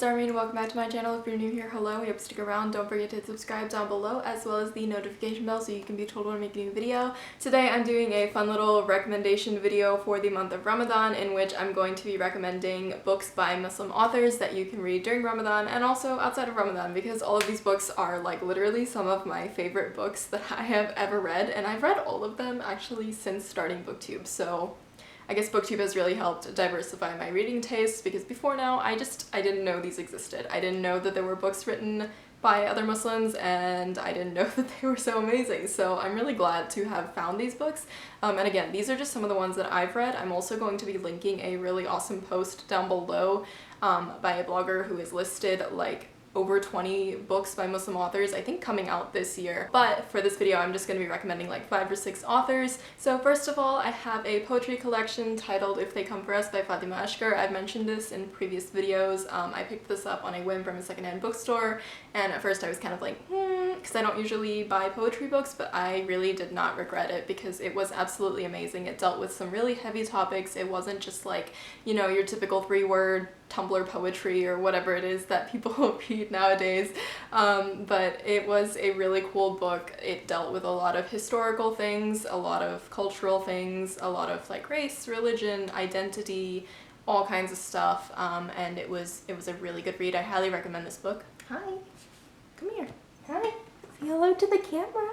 it's Armin. Welcome back to my channel. If you're new here, hello. Yep, stick around. Don't forget to hit subscribe down below, as well as the notification bell so you can be told when I make a new video. Today I'm doing a fun little recommendation video for the month of Ramadan, in which I'm going to be recommending books by Muslim authors that you can read during Ramadan and also outside of Ramadan, because all of these books are like literally some of my favorite books that I have ever read, and I've read all of them actually since starting BookTube, so I guess BookTube has really helped diversify my reading tastes, because before now I didn't know these existed. I didn't know that there were books written by other Muslims, and I didn't know that they were so amazing. So I'm really glad to have found these books. And again, these are just some of the ones that I've read. I'm also going to be linking a really awesome post down below by a blogger who has listed like over 20 books by Muslim authors, I think coming out this year. But for this video, I'm just going to be recommending like 5 or 6 authors. So first of all, I have a poetry collection titled If They Come For Us by Fatima Ashkar. I've mentioned this in previous videos. I picked this up on a whim from a secondhand bookstore, and at first I was kind of like, because I don't usually buy poetry books, but I really did not regret it because it was absolutely amazing. It dealt with some really heavy topics. It wasn't just like, you know, your typical 3-word Tumblr poetry or whatever it is that people read nowadays, but it was a really cool book. It dealt with a lot of historical things, a lot of cultural things, a lot of like race, religion, identity, all kinds of stuff, and it was a really good read. I highly recommend this book. Hi, come here. Hi, say hello to the camera.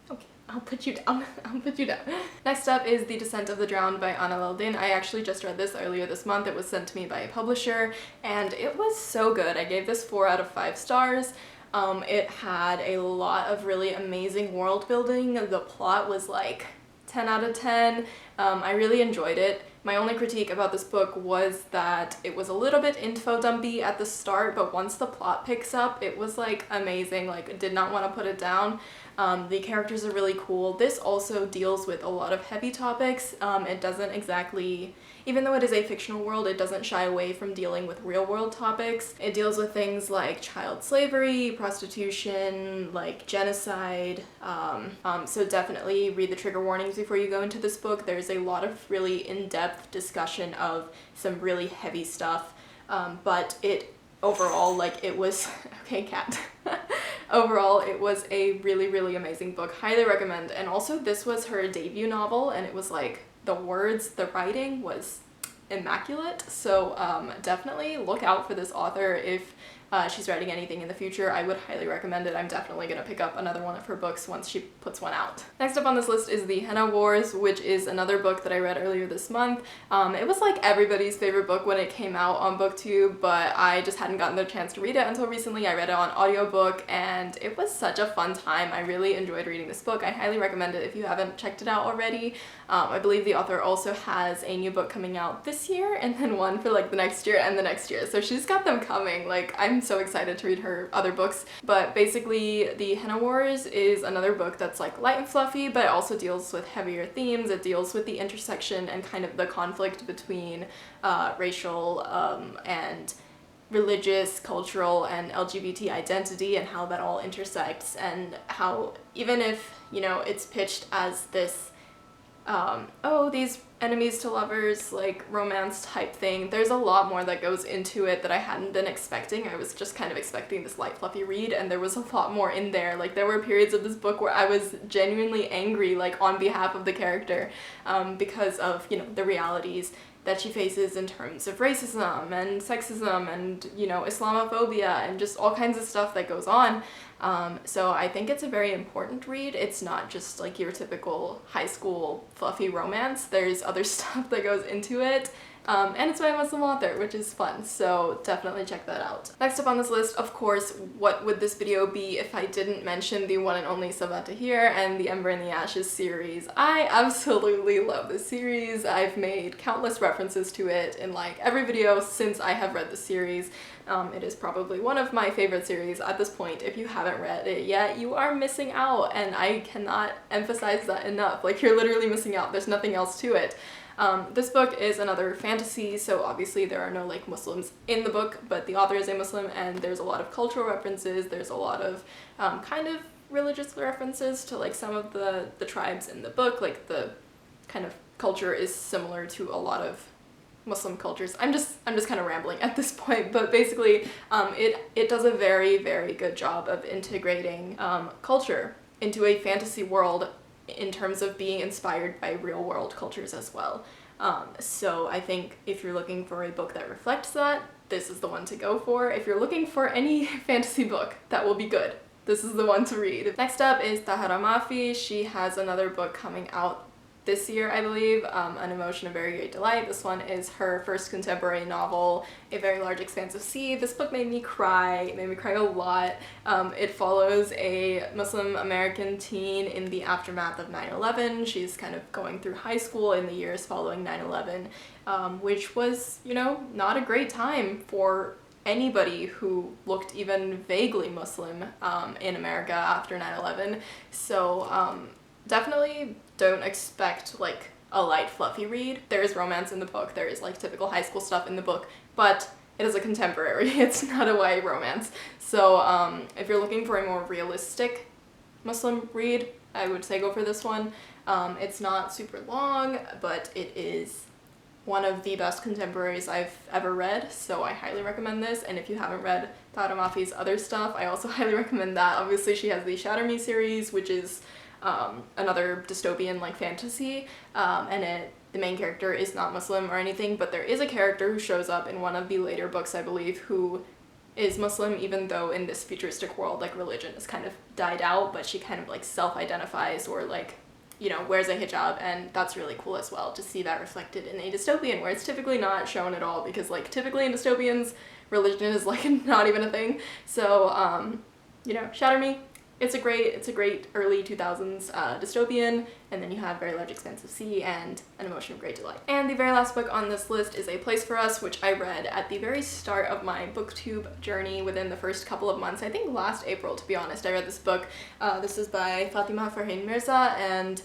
Okay, I'll put you down. I'll put you down. Next up is The Descent of the Drowned by Laldin. I actually just read this earlier this month. It was sent to me by a publisher, and it was so good. I gave this 4 out of 5 stars. It had a lot of really amazing world building. The plot was like 10 out of 10. I really enjoyed it. My only critique about this book was that it was a little bit info dumpy at the start, but once the plot picks up, it was like amazing. Like, I did not want to put it down. The characters are really cool. This also deals with a lot of heavy topics. It doesn't exactly, even though it is a fictional world, it doesn't shy away from dealing with real world topics. It deals with things like child slavery, prostitution, like genocide. So definitely read the trigger warnings before you go into this book. There's a lot of really in-depth discussion of some really heavy stuff, but it overall, like, it was okay, cat. Overall, it was a really, really amazing book. Highly recommend. And also, this was her debut novel, and it was like the writing was immaculate. So definitely look out for this author if she's writing anything in the future. I would highly recommend it. I'm definitely gonna pick up another one of her books once she puts one out. Next up on this list is the Henna Wars, which is another book that I read earlier this month. It was like everybody's favorite book when it came out on BookTube, but I just hadn't gotten the chance to read it until recently. I read it on audiobook, and it was such a fun time. I really enjoyed reading this book. I highly recommend it if you haven't checked it out already. I believe the author also has a new book coming out this year, and then one for like the next year and the next year. So she's got them coming. Like, I'm so excited to read her other books. But basically, the Henna Wars is another book that's like light and fluffy, but it also deals with heavier themes. It deals with the intersection and kind of the conflict between racial and religious, cultural, and LGBT identity, and how that all intersects, and how even if, you know, it's pitched as this oh, these enemies to lovers, like romance type thing, there's a lot more that goes into it that I hadn't been expecting. I was just kind of expecting this light fluffy read, and there was a lot more in there. Like, there were periods of this book where I was genuinely angry, like on behalf of the character, because of, you know, the realities that she faces in terms of racism and sexism and, you know, Islamophobia and just all kinds of stuff that goes on. So I think it's a very important read. It's not just like your typical high school fluffy romance. There's other stuff that goes into it. And it's by a Muslim author, which is fun, so definitely check that out. Next up on this list, of course, what would this video be if I didn't mention the one and only Sabaa Tahir and the Ember and the Ashes series. I absolutely love this series. I've made countless references to it in like every video since I have read the series. It is probably one of my favorite series at this point. If you haven't read it yet, you are missing out, and I cannot emphasize that enough. Like, you're literally missing out. There's nothing else to it. This book is another fantasy, so obviously there are no like Muslims in the book, but the author is a Muslim, and there's a lot of cultural references. There's a lot of kind of religious references to like some of the tribes in the book. Like, the kind of culture is similar to a lot of Muslim cultures. I'm just kind of rambling at this point, but basically it does a very, very good job of integrating culture into a fantasy world in terms of being inspired by real world cultures as well. So I think if you're looking for a book that reflects that, this is the one to go for. If you're looking for any fantasy book that will be good, this is the one to read. Next up is Tahara Mafi. She has another book coming out this year, I believe, An Emotion of Very Great Delight. This one is her first contemporary novel, A Very Large Expanse of Sea. This book made me cry. It made me cry a lot. It follows a Muslim American teen in the aftermath of 9/11. She's kind of going through high school in the years following 9/11, which was, you know, not a great time for anybody who looked even vaguely Muslim in America after 9/11. So definitely don't expect like a light fluffy read. There is romance in the book, there is like typical high school stuff in the book, but it is a contemporary, it's not a YA romance. So if you're looking for a more realistic Muslim read, I would say go for this one. It's not super long, but it is one of the best contemporaries I've ever read, so I highly recommend this. And if you haven't read Tahara Mafi's other stuff, I also highly recommend that. Obviously she has the Shatter Me series, which is another dystopian like fantasy, and the main character is not Muslim or anything, but there is a character who shows up in one of the later books, I believe, who is Muslim, even though in this futuristic world like religion has kind of died out, but she kind of like self-identifies or like, you know, wears a hijab, and that's really cool as well to see that reflected in a dystopian where it's typically not shown at all, because like typically in dystopians religion is like not even a thing. So you know, Shatter Me, it's a great early 2000s dystopian, and then you have Very Large Expanse of Sea and An Emotion of Great Delight. And the very last book on this list is A Place for Us, which I read at the very start of my booktube journey within the first couple of months. I think last April, to be honest, I read this book. This is by Fatima Mirza, and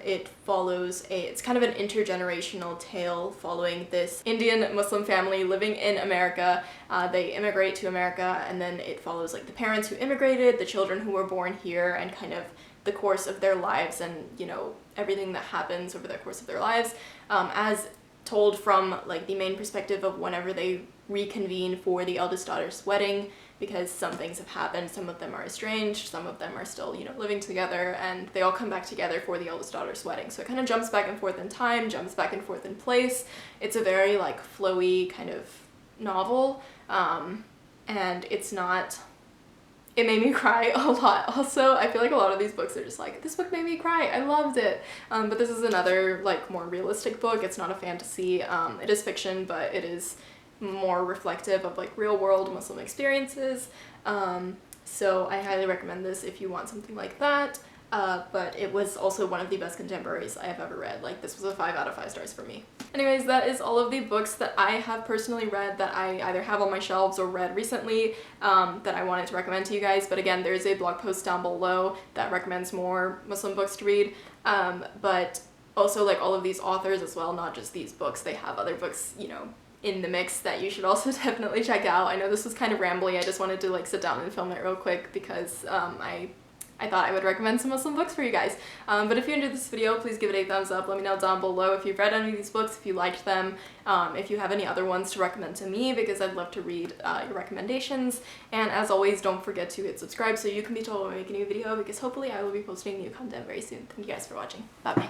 it follows it's kind of an intergenerational tale following this Indian Muslim family living in America. They immigrate to America, and then it follows like the parents who immigrated, the children who were born here, and kind of the course of their lives, and you know, everything that happens over the course of their lives, as told from like the main perspective of whenever they reconvene for the eldest daughter's wedding, because some things have happened, some of them are estranged, some of them are still, you know, living together, and they all come back together for the eldest daughter's wedding. So it kind of jumps back and forth in time, jumps back and forth in place. It's a very like flowy kind of novel, and it's not, it made me cry a lot. Also, I feel like a lot of these books are just like, this book made me cry, I loved it. But this is another like more realistic book. It's not a fantasy, it is fiction, but it is more reflective of like real world Muslim experiences. So I highly recommend this if you want something like that. But it was also one of the best contemporaries I have ever read. Like, this was a 5 out of 5 stars for me. Anyways, that is all of the books that I have personally read that I either have on my shelves or read recently that I wanted to recommend to you guys. But again, there's a blog post down below that recommends more Muslim books to read. But also like all of these authors as well, not just these books. They have other books, you know, in the mix that you should also definitely check out. I know this was kind of rambly. I just wanted to like sit down and film it real quick because I thought I would recommend some Muslim books for you guys. But if you enjoyed this video, please give it a thumbs up. Let me know down below if you've read any of these books, if you liked them, if you have any other ones to recommend to me, because I'd love to read your recommendations. And as always, don't forget to hit subscribe so you can be told when I make a new video, because hopefully I will be posting new content very soon. Thank you guys for watching. Bye bye.